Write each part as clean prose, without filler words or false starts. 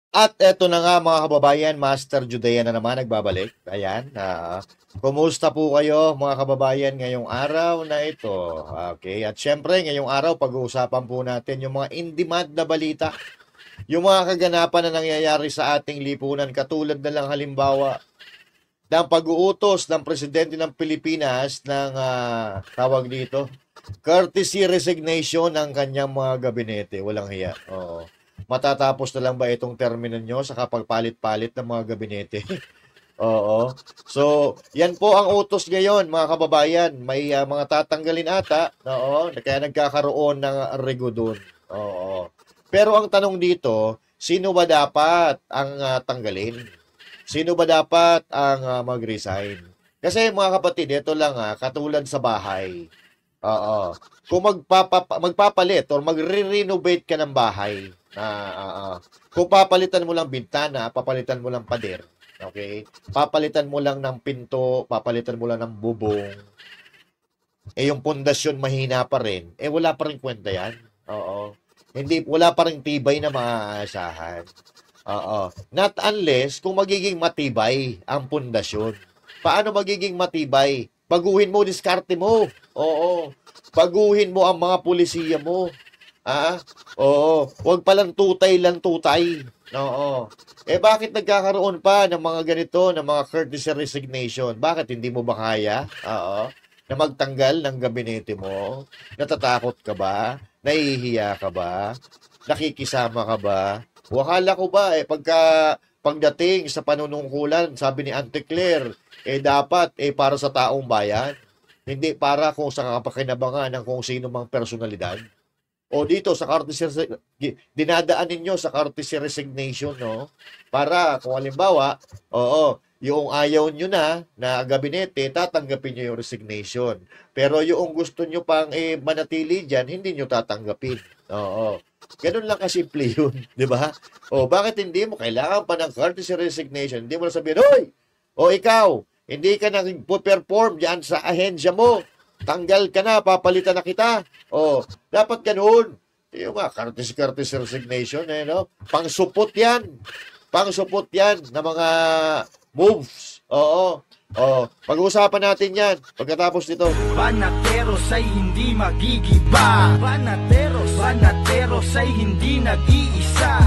At eto na nga mga kababayan, Master Judea na naman nagbabalik. Ayan, kumusta po kayo mga kababayan ngayong araw na ito? Okay, at syempre ngayong araw pag-uusapan po natin yung mga in-demand na balita, yung mga kaganapan na nangyayari sa ating lipunan katulad na lang halimbawa ng pag-uutos ng presidente ng Pilipinas ng tawag dito, courtesy resignation ng kanyang mga gabinete. Walang hiya. Oo. Matatapos na lang ba itong termino nyo sa kapagpalit-palit ng mga gabinete? Oo. So, yan po ang utos ngayon, mga kababayan. May mga tatanggalin ata. Oo. Kaya nagkakaroon ng rego doon. Oo. Pero ang tanong dito, sino ba dapat ang tanggalin? Sino ba dapat ang mag-resign? Kasi mga kapatid, ito lang katulad sa bahay. Oo. Kung magpapalit or magre-renovate ka ng bahay, kung papalitan mo lang bintana, papalitan mo lang pader, okay? Papalitan mo lang ng pinto, papalitan mo lang ng bubong, yung pundasyon mahina pa rin, wala pa rin kwenta yan. Oo. Hindi, wala pa rin tibay na maaasahan. Oo. Not unless kung magiging matibay ang pundasyon. Paano magiging matibay? Baguhin mo, diskarte mo. Oo. Baguhin mo ang mga pulisiya mo. Oo. Huwag palang tutay lang tutay. Oo. Bakit nagkakaroon pa ng mga ganito, ng mga courtesy resignation? Bakit hindi mo ba kaya? Oo. Na magtanggal ng gabinete mo? Natatakot ka ba? Nahihiya ka ba? Nakikisama ka ba? Wakala ko ba pagdating sa panunungkulan, sabi ni Auntie Claire, dapat para sa taong bayan, hindi para kung sa kapakinabangan ng kung sino mang personalidad. O dito sa dinadaan ninyo sa courtesy resignation, no? Para kung halimbawa, yung ayaw nyo na gabinete, tatanggapin nyo yung resignation. Pero yung gusto nyo pang manatili dyan, hindi nyo tatanggapin. Oo. Ganun lang kasimple yun, di ba? O bakit hindi mo kailangan pa ng courtesy resignation? Hindi mo na sabihin, hoy, ikaw, hindi ka nag-perform dyan sa ahensya mo. Tanggal ka na, papalitan na kita. Dapat ganun. Yung courtesy resignation, no? Pangsupot yan. Pangsupot yan ng mga moves. Oo. Pag-uusapan natin yan pagkatapos nito. Banateros ay hindi magigiba. Banateros ay hindi nag-iisa.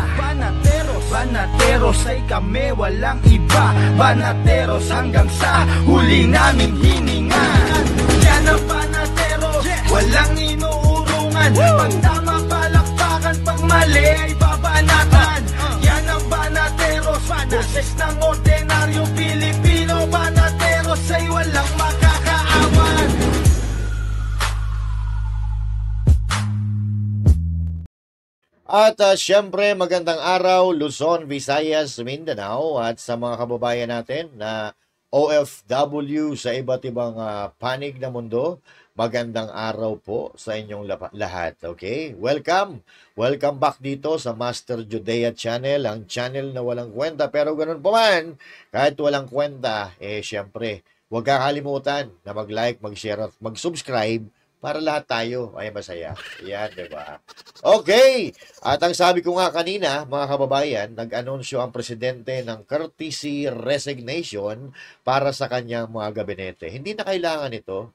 Banateros ay kami walang iba. Banateros hanggang sa huli naming hininga. Yan ang banateros, walang inuurungan. Pag tama palakpakan, pag mali ay babanatan. Yan ang banateros, boses ng ordinaryong Pilipino. Banateros ay walang makakaawan. At syempre, magandang araw, Luzon, Visayas, Mindanao at sa mga kababayan natin na OFW sa iba't ibang panig na mundo. Magandang araw po sa inyong lahat. Okay? Welcome! Welcome back dito sa Master Judea Channel, ang channel na walang kwenta. Pero ganun pa man, kahit walang kwenta, syempre, huwag kakalimutan na mag-like, mag-share at mag-subscribe para lahat tayo ay masaya. Yan, di ba? Okay! At ang sabi ko nga kanina, mga kababayan, nag-anunsyo ang presidente ng courtesy resignation para sa kanyang mga gabinete. Hindi na kailangan ito.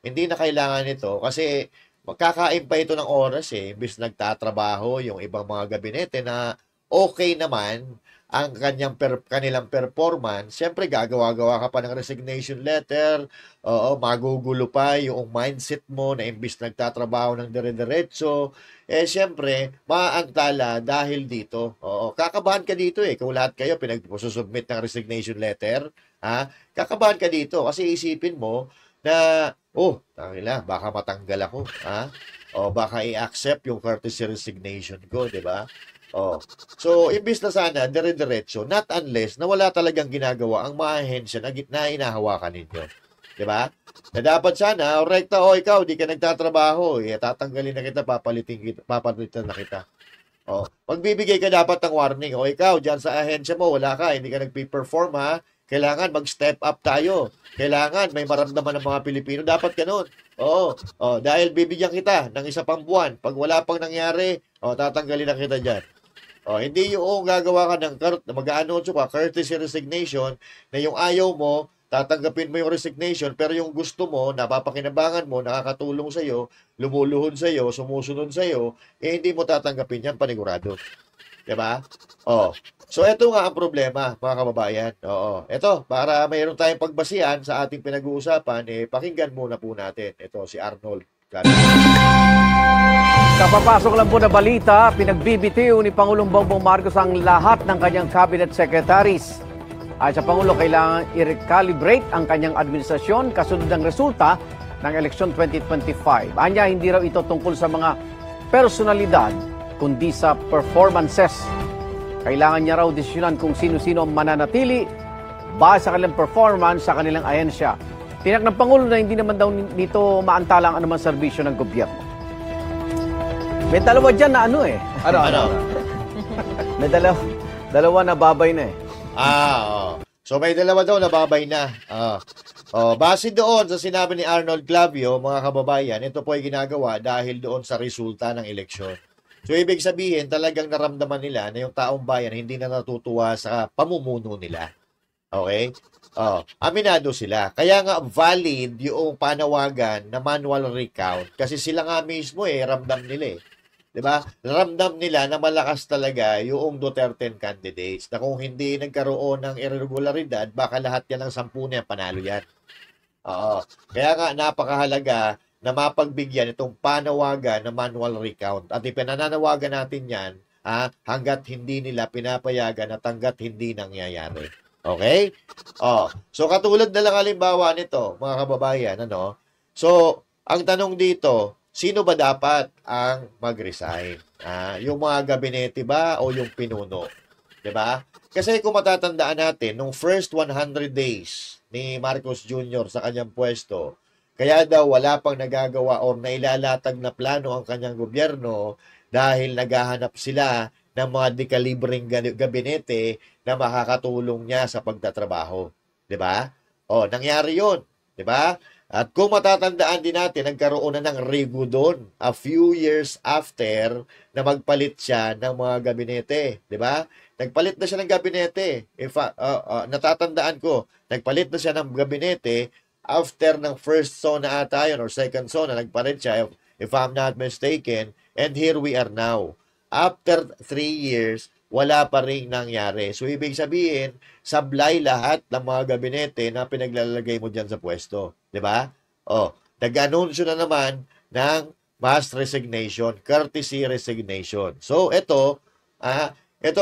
Hindi na kailangan ito kasi magkakain pa ito ng oras imbis nagtatrabaho yung ibang mga gabinete na okay naman ang kanilang performance. Siyempre, gagawa-gawa ka pa ng resignation letter. Magugulo pa yung mindset mo na imbis nagtatrabaho ng dire-diretso. Siyempre, maaantala dahil dito. Kakabahan ka dito Kung lahat kayo pinagsusubmit ng resignation letter, kakabahan ka dito kasi isipin mo na, baka matanggal ako. Baka i-accept yung courtesy resignation ko, di ba? So, imbis na sana, dire-diretso, not unless na wala talagang ginagawa ang mga ahensya na inahawakan ninyo. Diba? Na dapat sana, rekta, ikaw, di ka nagtatrabaho, tatanggalin na kita, papalitan na kita. Magbibigay ka dapat ng warning, ikaw, dyan sa ahensya mo, wala ka, hindi ka nagpe-perform, kailangan mag-step up tayo. Kailangan may maramdaman ng mga Pilipino. Dapat ganun. Dahil bibigyan kita ng isa pang buwan. Pag wala pang nangyari, tatanggalin na kita dyan. Hindi yung gagawa ka ng mag-aanunsyo ka, courtesy resignation, na yung ayaw mo, tatanggapin mo yung resignation, pero yung gusto mo, napapakinabangan mo, nakakatulong sa'yo, lumuluhod sa'yo, sumusunod sa'yo, hindi mo tatanggapin yan, panigurado. Diba? So, ito nga ang problema, mga kababayan. Ito, para mayroon tayong pagbasihan sa ating pinag-uusapan, pakinggan muna po natin. Ito, si Arnold. Kapapasok lang po na balita, pinagbibitiw ni Pangulong Bongbong Marcos ang lahat ng kanyang cabinet secretaries. At sa Pangulo, kailangan i-recalibrate ang kanyang administrasyon kasunod ng resulta ng eleksyon 2025. Anya, hindi raw ito tungkol sa mga personalidad, kundi sa performances. Kailangan niya raw desisyonan kung sino-sino ang mananatili base sa kanilang performance sa kanilang ahensya. Tiyak ng Pangulo na hindi naman daw nito maantala ang anumang serbisyo ng gobyerno. May dalawa dyan na ano. Ano? May dalawa na babay na So may dalawa daw na babay na. Base doon sa sinabi ni Arnold Clavio, mga kababayan, ito po ay ginagawa dahil doon sa resulta ng eleksyon. So ibig sabihin, talagang naramdaman nila na yung taong bayan hindi na natutuwa sa pamumuno nila. Okay? Aminado sila. Kaya nga valid yung panawagan na manual recount kasi sila nga mismo ramdam nila 'Di ba? Ramdam nila na malakas talaga yung Duterte candidates na kung hindi nagkaroon ng irregularidad, baka lahat yan ng 10 niya panalo yan. Kaya nga napakahalaga na mapagbigyan itong panawagan na manual recount at ipinananawagan natin yan hanggat hindi nila pinapayagan at hanggat hindi nangyayari. Okay? So katulad na lang halimbawa nito, mga kababayan, So, ang tanong dito, sino ba dapat ang mag-resign? Yung mga gabinete ba o yung pinuno? 'Di ba? Kasi kung matatandaan natin, nung first 100 days ni Marcos Jr. sa kanyang pwesto, kaya daw wala pang nagagawa o nailalatag na plano ang kanyang gobyerno dahil naghahanap sila ng mga dekalibreng gabinete na makakatulong niya sa pagtatrabaho. 'Di ba? Nangyari 'yon, 'di ba? At kung matatandaan din natin, nagkaroon na ng regu doon a few years after na magpalit siya ng mga gabinete. Di ba? Nagpalit na siya ng gabinete. Natatandaan ko, nagpalit na siya ng gabinete after ng first zone na ata yun or second zone na nagpalit siya, if I'm not mistaken. And here we are now. After 3 years, wala pa rin nangyari. So, ibig sabihin, sablay lahat ng mga gabinete na pinaglalagay mo dyan sa pwesto. Diba? Nag-anunsyo na naman ng mass resignation, courtesy resignation. So, ito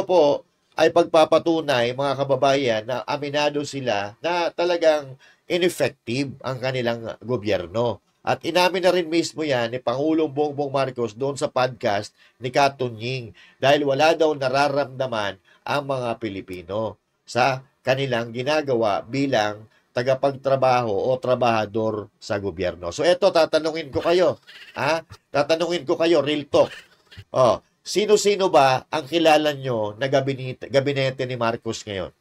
po ay pagpapatunay, mga kababayan, na aminado sila na talagang ineffective ang kanilang gobyerno. At inamin na rin mismo yan ni Pangulong Bongbong Marcos doon sa podcast ni Katunying dahil wala daw nararamdaman ang mga Pilipino sa kanilang ginagawa bilang tagapagtrabaho o trabahador sa gobyerno. So eto, tatanungin ko kayo. Tatanungin ko kayo, real talk. Sino-sino ba ang kilala nyo na gabinete ni Marcos ngayon?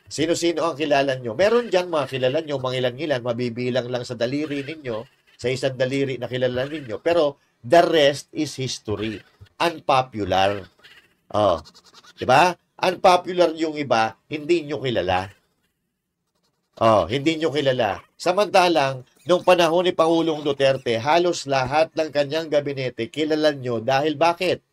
Sino-sino ang kilala nyo? Meron dyan mga kilala nyo, mga ilan-ilan, mabibilang lang sa daliri ninyo, sa isang daliri na kilala ninyo. Pero the rest is history. Unpopular. Diba? Unpopular yung iba, hindi nyo kilala. Hindi nyo kilala. Samantalang, nung panahon ni Pangulong Duterte, halos lahat ng kanyang gabinete kilala nyo dahil bakit?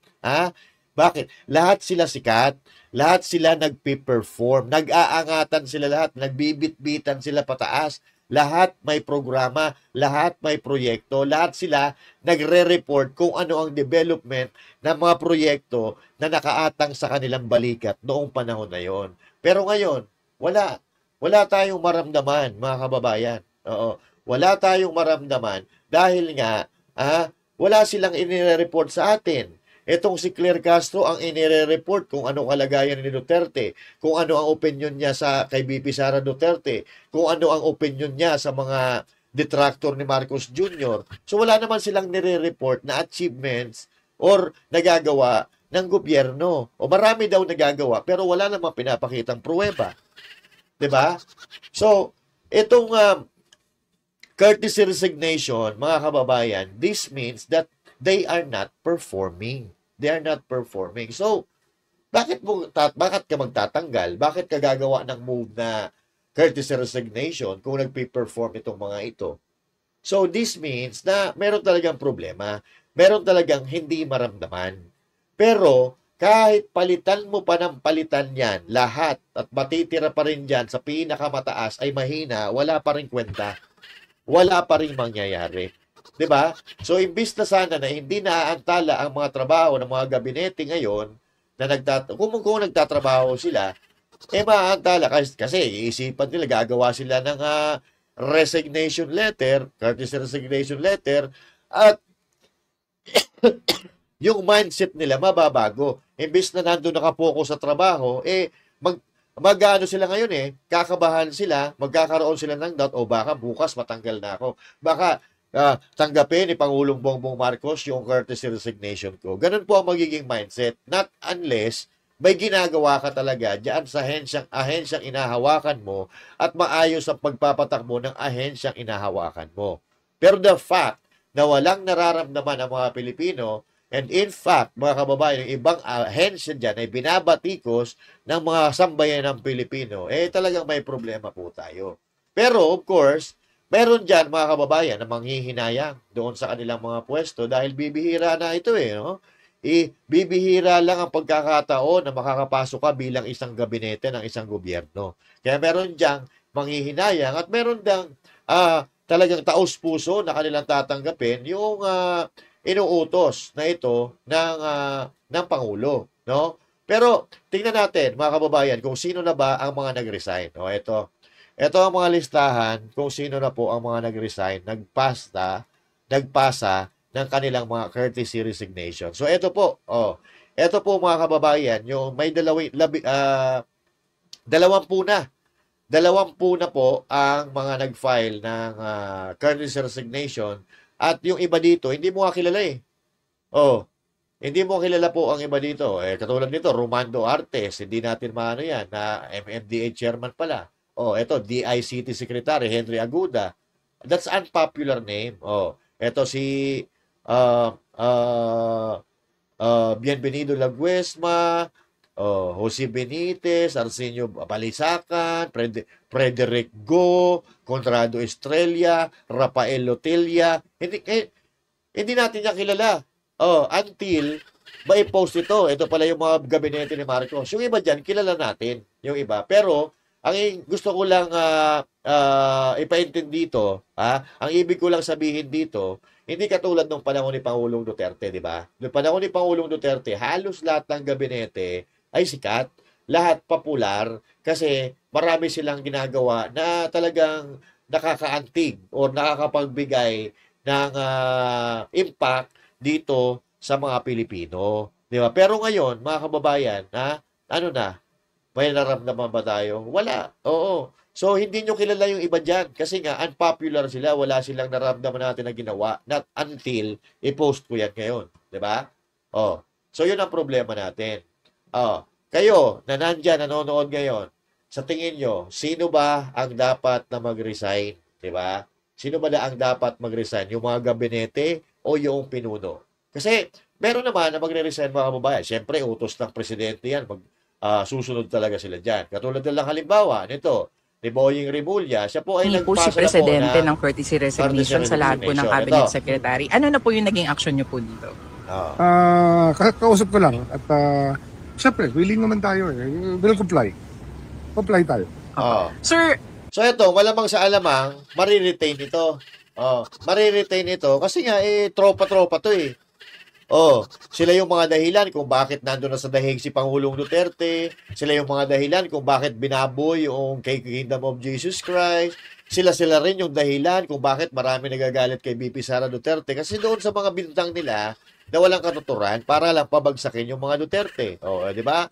Bakit? Lahat sila sikat. Lahat sila nagpe-perform, nag-aangatan sila lahat, nagbibit-bitan sila pataas, lahat may programa, lahat may proyekto, lahat sila nagre-report kung ano ang development ng mga proyekto na nakaatang sa kanilang balikat noong panahon na yon. Pero ngayon, wala. Wala tayong maramdaman, mga kababayan. Wala tayong maramdaman dahil nga, wala silang inire-report sa atin. Etong si Claire Castro ang inire-report kung ano kalagayan ni Duterte, kung ano ang opinion niya kay BP Sara Duterte, kung ano ang opinion niya sa mga detractor ni Marcos Jr. So wala naman silang nire-report na achievements or nagagawa ng gobyerno. O marami daw nagagawa pero wala namang pinapakitang pruweba. 'Di ba? So, itong courtesy resignation, mga kababayan, this means that they are not performing. they are not performing. So, bakit ka magtatanggal? Bakit ka gagawa ng move na courtesy resignation kung nagpe-perform itong mga ito? So, this means na meron talagang problema. Meron talagang hindi maramdaman. Pero, kahit palitan mo pa ng palitan yan, lahat, at matitira pa rin dyan sa pinakamataas ay mahina, wala pa rin kwenta. Wala pa rin mangyayari. 'Di ba? So, imbis na sana na hindi naaantala ang mga trabaho ng mga gabinete ngayon, na kung nagtatrabaho sila, maaantala kasi iisipan nila, gagawa sila ng resignation letter, courtesy resignation letter, at yung mindset nila mababago. Imbis na nandun nakapokus sa trabaho, mag-ano sila ngayon kakabahan sila, magkakaroon sila ng doubt, o baka bukas matanggal na ako. Baka tanggapin ni Pangulong Bongbong Marcos yung courtesy resignation ko. Ganun po ang magiging mindset. Not unless may ginagawa ka talaga diyan sa ahensyang inahawakan mo at maayos ang pagpapatakbo ng ahensyang inahawakan mo. Pero the fact na walang nararamdaman ang mga Pilipino, and in fact, mga kababayan, yung ibang ahensya dyan ay binabatikos ng mga sambayan ng Pilipino, talagang may problema po tayo. Pero, of course, meron dyan, mga kababayan, na manghihinayang doon sa kanilang mga pwesto dahil bibihira na ito no? Bibihira lang ang pagkakataon na makakapasok ka bilang isang gabinete ng isang gobyerno. Kaya meron dyan manghihinayang at meron dyan talagang taos-puso na kanilang tatanggapin yung inuutos na ito ng Pangulo. No? Pero tingnan natin, mga kababayan, kung sino na ba ang mga nag-resign. Ito ang mga listahan kung sino na po ang mga nag-resign, nagpasa ng kanilang mga courtesy resignation. So, ito po, ito po mga kababayan, yung may 20 na po ang mga nag-file ng courtesy resignation, at yung iba dito, hindi mo kilala hindi mo kilala po ang iba dito. Katulad nito, Romando Artes, hindi natin maano yan, na MMDA chairman pala. Ito, DICT Secretary, Henry Aguda. That's unpopular name. Ito si Bienvenido Laguesma, Jose Benitez, Arsenio Balisacan, Frederick Go, Conrado Estrella, Rafael Lotelia. Hindi natin niya kilala. Until ma-post ito. Ito pala yung mga gabinete ni Marcos. Yung iba dyan, kilala natin. Yung iba. Pero, ang gusto ko lang ipaintindi dito, ang ibig ko lang sabihin dito, hindi katulad nung panahon ni Pangulong Duterte, di ba? Noong panahon ni Pangulong Duterte, halos lahat ng gabinete ay sikat, lahat popular, kasi marami silang ginagawa na talagang nakakaantig o nakakapagbigay ng impact dito sa mga Pilipino. Di ba? Pero ngayon, mga kababayan, ano na? May naramdaman ba tayo? Wala. Oo. So, hindi nyo kilala yung iba dyan. Kasi nga, unpopular sila. Wala silang naramdaman natin na ginawa. Not until i-post ko yan ngayon. Diba? So, yun ang problema natin. Kayo, na nandyan, nanonood ngayon, sa tingin nyo, sino ba ang dapat na mag-resign? Diba? Sino ba na ang dapat mag-resign? Yung mga gabinete o yung pinuno? Kasi, meron naman na magre-resign mga kababayan. Siyempre, utos ng presidente yan. Susunod talaga sila dyan. Katulad lang halimbawa, nito, ni Boying Rimulya, siya po ay nagpasa si Presidente na ng courtesy resignation sa lahat po ng cabinet secretary. Ano na po yung naging action niyo po dito? Kausap ko lang at siyempre, willing naman tayo We'll comply. Comply tayo. Sir, so ito, malamang sa alamang, mariretain ito. Mariretain ito kasi nga, tropa-tropa to sila yung mga dahilan kung bakit nandun na sa dahig si Pangulong Duterte. Sila yung mga dahilan kung bakit binaboy yung Kingdom of Jesus Christ. Sila rin yung dahilan kung bakit marami nagagalit kay BP Sara Duterte. Kasi doon sa mga bintang nila na walang katuturan para lang pabagsakin yung mga Duterte. Di ba?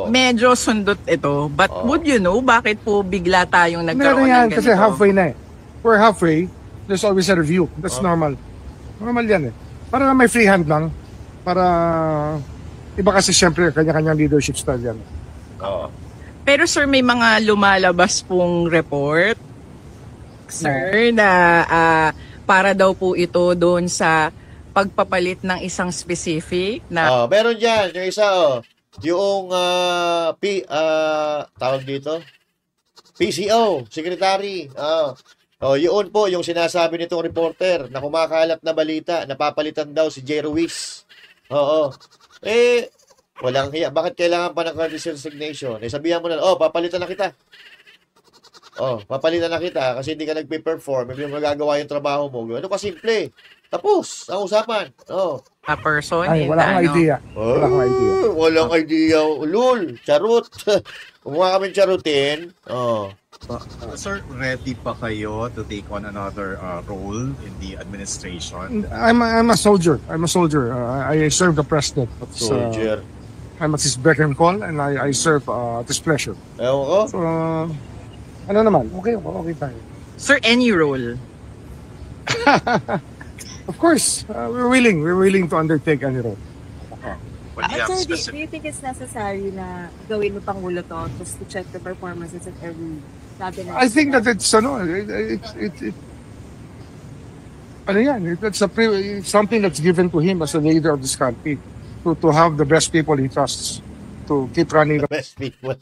medyo sundot ito. But would you know bakit po bigla tayong nagkaroon Meron yan ng kasi ganito? halfway na We're halfway. There's always a review. That's normal. Normal yan Para may free hand lang. Para iba kasi siyempre kanya-kanyang leadership style yan. Pero sir, may mga lumalabas pong report, sir, na para daw po ito doon sa pagpapalit ng isang specific na Meron diyan, yung isa yung tawag dito, PCO, secretary. Yun po yung sinasabi nitong reporter na kumakalat na balita, napapalitan daw si Jay Ruiz. Oo. Walang hiya. Bakit kailangan pa ng courtesy resignation? Sabihan mo na, papalitan na kita. Papalitan na kita kasi hindi ka nagpe-perform, hindi mo nagagawa yung trabaho mo. Ano ka simple? Tapos, ang usapan. person Ay, in wala akong idea. Wala akong idea. Walang idea. Lul, charot. Kumuha kami charutin. Sir, ready pa kayo to take on another role in the administration? I'm a soldier. I'm a soldier. I serve the president. Soldier. I'm at his beck and call, and I serve at his pleasure. Ewan ko. So, ano naman? Okay tayo. Sir, any role? Of course, we're willing to undertake any role. But do you have Sir, do specific... you think it's necessary na gawin mo Pangulo to just to check the performances of every cabinet? I think that it's it's something that's given to him as a leader of this country to have the best people he trusts to keep running the Best people.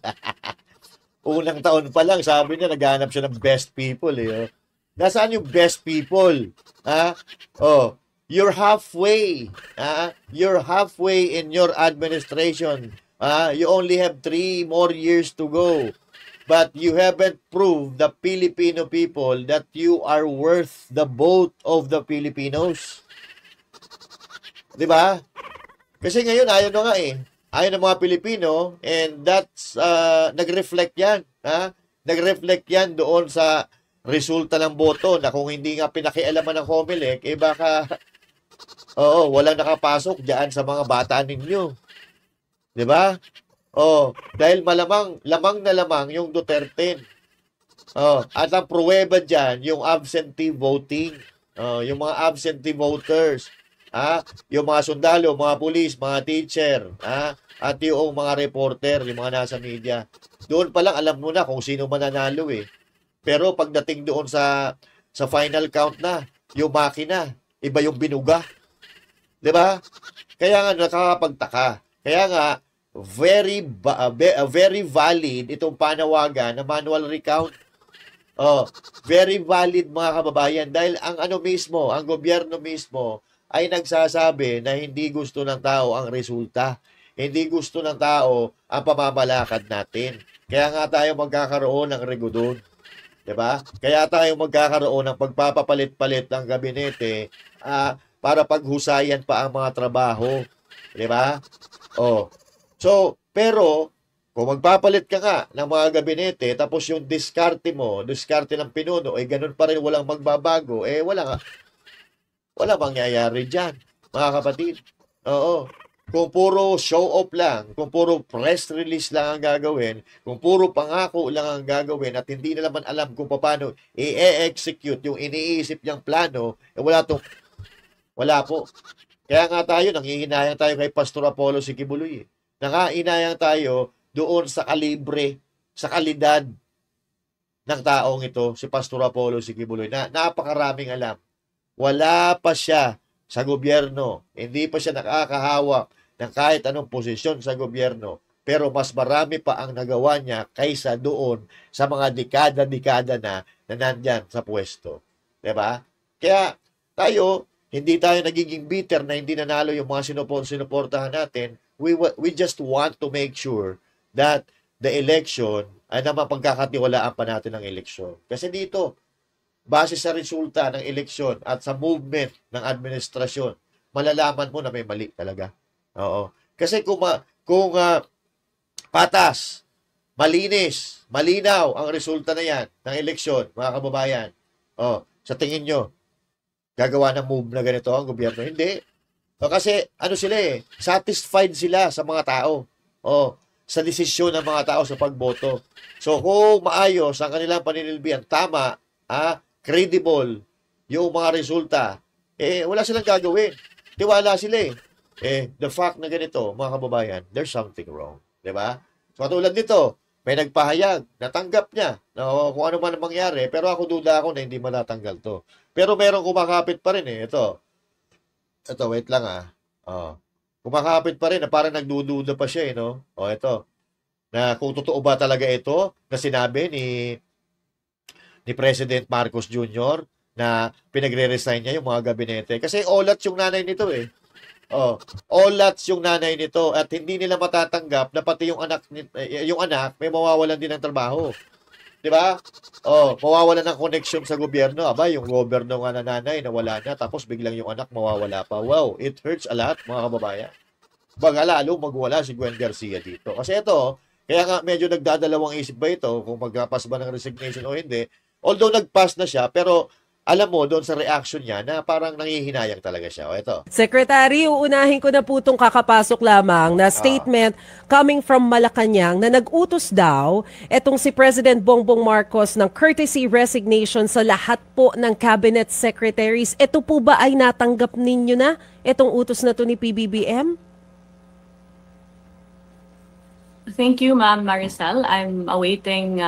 Unang taon pa lang, sabi niya, naghanap siya ng best people. Nasaan yung best people? You're halfway. You're halfway in your administration. You only have 3 more years to go. But you haven't proved the Filipino people that you are worth the vote of the Filipinos. Di ba? Kasi ngayon, ayaw na nga Ayaw ng mga Pilipino, and that's, nag-reflect yan. Nag-reflect yan doon sa resulta ng boto na kung hindi nga pinakialaman ng COMELEC, baka, walang nakapasok dyan sa mga bata ninyo. Di ba? Dahil lamang na lamang yung Duterte. At ang pruweba dyan, yung absentee voting. Yung mga absentee voters. Yung mga sundalo, mga pulis, mga teacher, at yung mga reporter, yung mga nasa media. Doon pa lang alam mo na kung sino mananalo Pero pagdating doon sa final count na, yung makina, iba yung binuga. 'Di ba? Kaya nga nakakapagtaka. Kaya nga very valid itong panawagan na manual recount. Very valid mga kababayan dahil ang gobyerno mismo ay nagsasabi na hindi gusto ng tao ang resulta. Hindi gusto ng tao ang pamamalakad natin. Kaya nga tayo magkakaroon ng regodon. Diba? Kaya tayo magkakaroon ng pagpapapalit-palit ng gabinete para paghusayan pa ang mga trabaho. Diba? Pero, kung magpapalit ka nga ng mga gabinete, tapos yung diskarte ng pinuno, ganun pa rin walang magbabago, wala mangyayari dyan, mga kapatid. Kung puro show off lang, kung puro press release lang ang gagawin, kung puro pangako lang ang gagawin at hindi na naman alam kung paano i-execute yung iniisip niyang plano, wala po. Kaya nga tayo, nanghihinayang tayo kay Pastor Apollo Sikibuloy. Nangahinayang tayo doon sa kalibre, sa kalidad ng taong ito, si Pastor Apollo Sikibuloy, na napakaraming alam. Wala pa siya sa gobyerno. Hindi pa siya nakakahawak ng kahit anong posisyon sa gobyerno. Pero mas marami pa ang nagawa niya kaysa doon sa mga dekada-dekada na nandyan sa pwesto. Diba? Kaya tayo, hindi tayo nagiging bitter na hindi nanalo yung mga sinuportahan natin. We just want to make sure that the election ay na mapagkakatiwalaan pa natin ang eleksyon. Kasi dito, base sa resulta ng eleksyon at sa movement ng administrasyon, malalaman mo na may mali talaga. Kasi kung patas, malinis, malinaw ang resulta na yan ng eleksyon, mga kababayan, sa tingin nyo, gagawa ng move na ganito ang gobyerno? Hindi. Kasi sila satisfied sila sa mga tao. Sa desisyon ng mga tao sa pagboto. So kung maayos ang kanilang paninilbihan, tama, credible yung mga resulta, wala silang gagawin. Tiwala sila the fact na ganito, mga kababayan, there's something wrong. Diba? So katulad nito, may nagpahayag, natanggap niya kung ano man ang mangyari, pero ako duda ako na hindi matatanggal to. Pero merong kumakapit pa rin ito. Ito, wait lang Oh. Kumakapit pa rin, na parang nagdududa pa siya, no? Ito. Na kung totoo ba talaga ito na sinabi ni President Marcos Jr. na pinagre-resign niya yung mga gabinete. Kasi olat yung nanay nito eh. Olats yung nanay nito at hindi nila matatanggap na pati yung anak may mawawalan din ng trabaho. 'Di ba? Mawawalan ng connection sa gobyerno. Aba, yung gobyerno nga na nanay nawala na tapos biglang yung anak mawawala pa. Wow, it hurts a lot, mga kababayan. Baga lalo magwala si Gwen Garcia dito. Kasi ito, kaya nga medyo nagdadalawang isip ba ito kung magpass ba ng resignation o hindi. Although nagpass na siya, pero alam mo doon sa reaction niya na parang nangihinayang talaga siya. Ito. Secretary, uunahin ko na po itong kakapasok lamang na statement coming from Malacanang na nag-utos daw etong si President Bongbong Marcos ng courtesy resignation sa lahat po ng cabinet secretaries. Ito po ba ay natanggap ninyo na itong utos na to ni PBBM? Thank you, Ma'am Maricel. I'm awaiting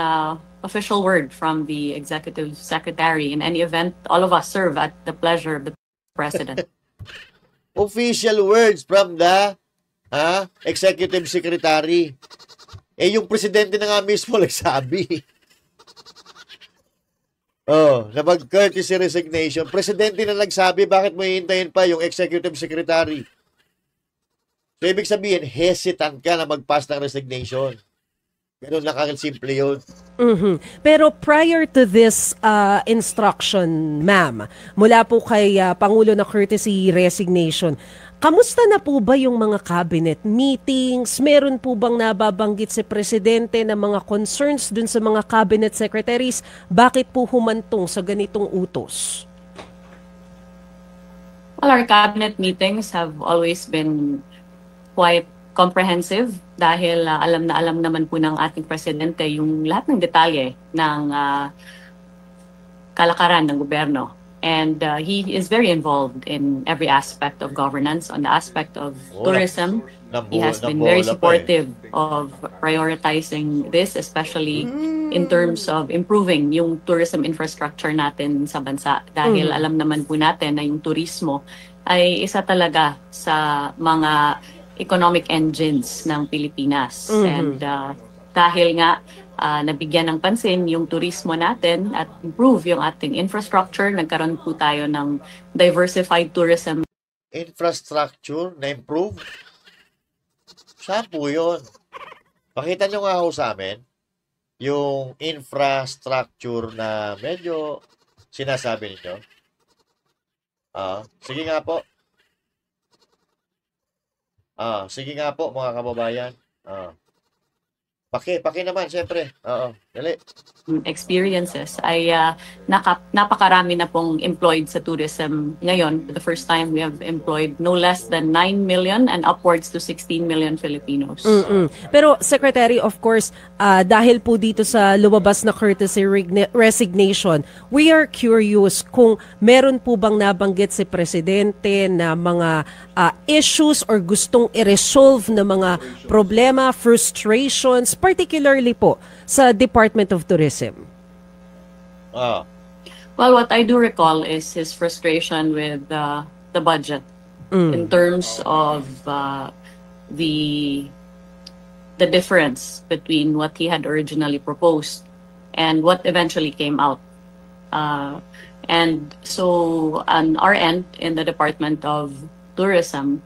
official word from the executive secretary. In any event, all of us serve at the pleasure of the president. Official words from the executive secretary. Yung presidente na nga mismo nagsabi. Na mag-courtesy resignation. Presidente na nagsabi, bakit mo hihintayin pa yung executive secretary? So, ibig sabihin, hesitant ka na mag-pass ng resignation. Ganun lang simple yun. Pero prior to this instruction, ma'am, mula po kay Pangulo na courtesy resignation, kamusta na po ba yung mga cabinet meetings? Meron po bang nababanggit si Presidente na mga concerns dun sa mga cabinet secretaries? Bakit po humantong sa ganitong utos? Well, our cabinet meetings have always been quite comprehensive dahil alam na alam naman po ng ating presidente yung lahat ng detalye ng kalakaran ng gobyerno. And he is very involved in every aspect of governance. On the aspect of tourism, he has been very supportive of prioritizing this, especially in terms of improving yung tourism infrastructure natin sa bansa. Dahil alam naman po natin na yung turismo ay isa talaga sa mga economic engines ng Pilipinas. And dahil nga nabigyan ng pansin yung turismo natin at improve yung ating infrastructure, nagkaroon po tayo ng diversified tourism. Infrastructure na improve? Saan po yun? Pakita nyo nga ho sa amin yung infrastructure na medyo sinasabi ninyo. Sige nga po. Sige nga po, mga kababayan. Paki naman, siyempre. Dali. Experiences ay napakarami na pong employed sa tourism ngayon. For the first time, we have employed no less than 9 million and upwards to 16 million Filipinos. Pero Secretary, of course, dahil po dito sa lumabas na courtesy resignation, we are curious kung meron po bang nabanggit si Presidente na mga issues or gustong i-resolve na mga problema, frustrations, particularly po sa Department of Tourism. Well, what I do recall is his frustration with the budget in terms of the difference between what he had originally proposed and what eventually came out. And so on our end, in the Department of Tourism,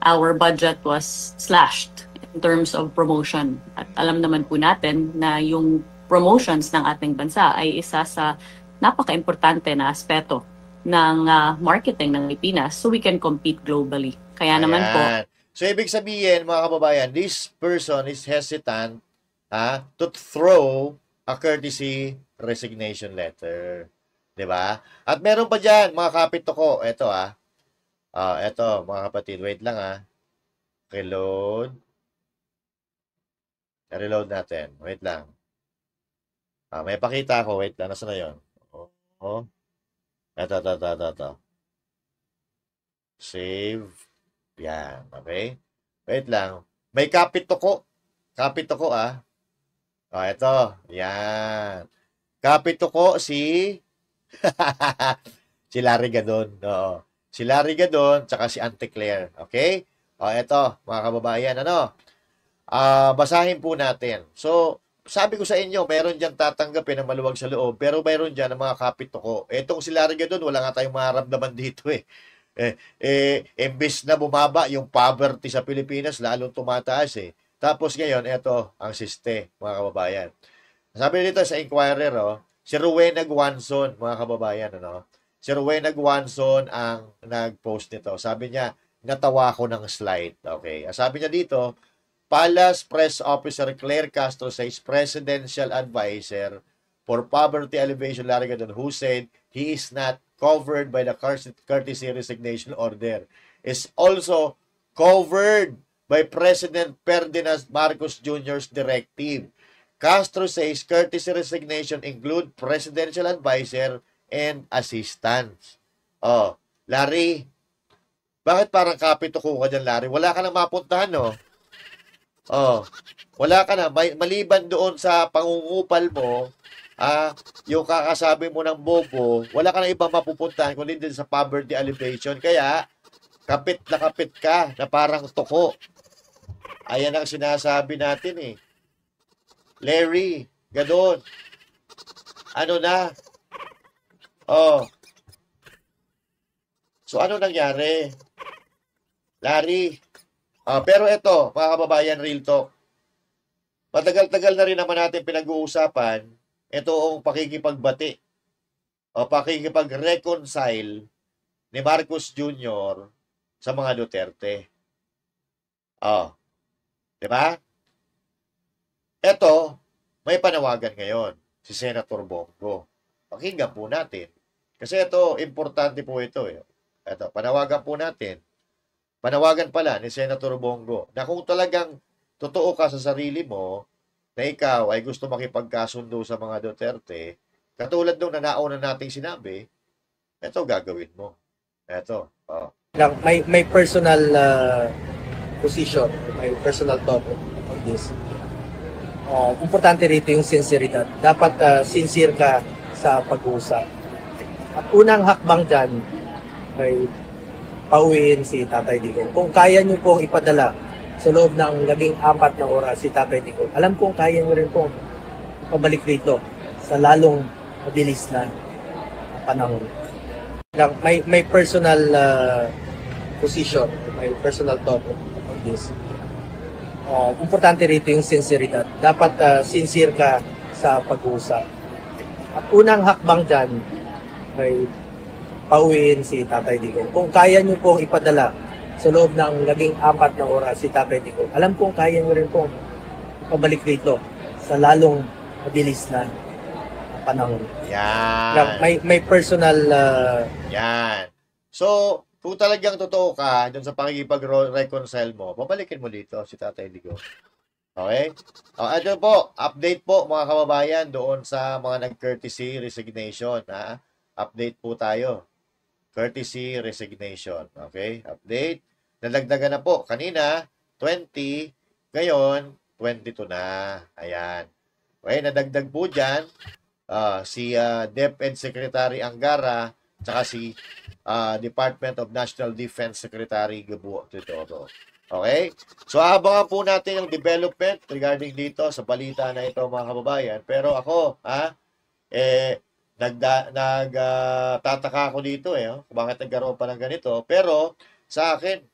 our budget was slashed in terms of promotion. At alam naman po natin na yung promotions ng ating bansa ay isa sa napaka-importante na aspeto ng marketing ng Pilipinas so we can compete globally. Kaya naman po. So, ibig sabihin, mga kababayan, this person is hesitant to throw a courtesy resignation letter. Diba? At meron pa dyan, mga kapito ko, eto eto, mga kapatid, wait lang Reload. Reload natin. Wait lang. May pakita ako. Wait lang. Nasaan na yun? Eto. Save. Yan. Okay? Wait lang. May kapito ko. Eto. Yan. Kapito ko si si Larry Gadon. Si Larry Gadon, tsaka si Auntie Claire. Okay? O, eto, mga kababayan, ano? Basahin po natin. So, sabi ko sa inyo, meron dyan tatanggapin ng maluwag sa loob, pero meron dyan ng mga kapitoko. Etong si Larry Gadon, wala nga tayong maramdaman dito eh. Imbis na bumaba yung poverty sa Pilipinas, lalong tumataas eh. Tapos ngayon, eto, ang siste, mga kababayan. Sabi dito sa Inquirer, si Rowena Guanzon, mga kababayan, ano? Si Rowena Guanzon ang nag-post nito. Sabi niya, natawa ko ng slide. Okay. Sabi niya dito, Palace Press Officer Claire Castro says Presidential Advisor for Poverty Alleviation Larry Gadon, who said he is not covered by the courtesy resignation order, is also covered by President Ferdinand Marcos Jr.'s directive. Castro says courtesy resignation include presidential advisor and assistants. Oh, Larry, bakit parang kapitoko ka dyan, Larry? Wala ka nang mapuntahan, no? Oh, wala ka na. Maliban doon sa pangungupal mo, yung kakasabi mo ng bobo, wala ka na ibang mapupuntahan kundi din sa poverty alleviation. Kaya, kapit ka na parang toko. Ayan ang sinasabi natin eh. Larry, Gadon, ano na? Oh. So, ano nangyari? Larry. Pero ito, mga kababayan, real talk. Matagal-tagal na rin naman natin pinag-uusapan itong pakikipagbati o pakikipag-reconcile ni Marcos Jr. sa mga Duterte. Di ba? Ito, may panawagan ngayon si Senator Bongo. Pakinggan po natin. Kasi ito, importante po ito. Ito, panawagan po natin. Panawagan pala ni Senator Bongo na kung talagang totoo ka sa sarili mo na ikaw ay gusto makipagkasundo sa mga Duterte, katulad nung nauna nating sinabi, ito gagawin mo. Ito. May personal position, may personal thought on this. Importante rito yung sinceridad. Dapat sincere ka sa pag-uusap. At unang hakbang dyan ay pauwiin si Tatay Digong. Kung kaya nyo pong ipadala sa loob ng 14 na oras si Tatay Digong, alam kong kaya nyo rin pong pabalik dito sa lalong mabilis na panahon. May personal position, may personal thought on this. Importante rito yung sinceridad. Dapat sincere ka sa pag-uusap. At unang hakbang dyan ay pauwiin si Tatay Digong. Kung kaya nyo pong ipadala sa loob ng 14 na oras si Tatay Digong, alam kong kaya nyo rin pong pabalik dito sa lalong mabilis na panahon. Yan. May personal... Yan. So, kung talagang totoo ka dun sa pakikipag-reconcile mo, babalikin mo dito si Tatay Digong. Okay? Ito po, update po mga kababayan doon sa mga nag-courtesy resignation. Update po tayo. Courtesy resignation. Okay? Update. Nalagdagan na po. Kanina, 20. Ngayon, 22 na. Ayan. Okay, nadagdag po dyan si DepEd Secretary Angara tsaka si Department of National Defense Secretary Gabo Titoro. Okay? So, abangan po natin yung development regarding dito sa balita na ito, mga kababayan. Pero ako, nagtataka ako dito kung bakit nagkaroon pa ng ganito. Pero, sa akin,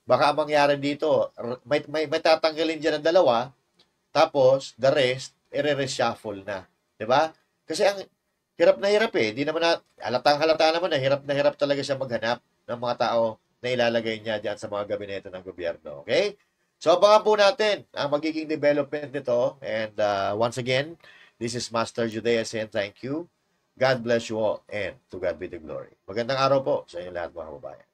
baka mangyari dito, may tatanggalin dyan ng dalawa, tapos, the rest, i-reshuffle na. Diba? Kasi ang hirap na hirap Di naman halatang-halata naman na hirap talaga siya maghanap ng mga tao na ilalagay niya dyan sa mga gabinete ng gobyerno. Okay? So, abangan po natin ang magiging development nito. And once again, this is Master Judea saying thank you. God bless you all and to God be the glory. Magandang araw po sa inyo lahat, mga kababayan.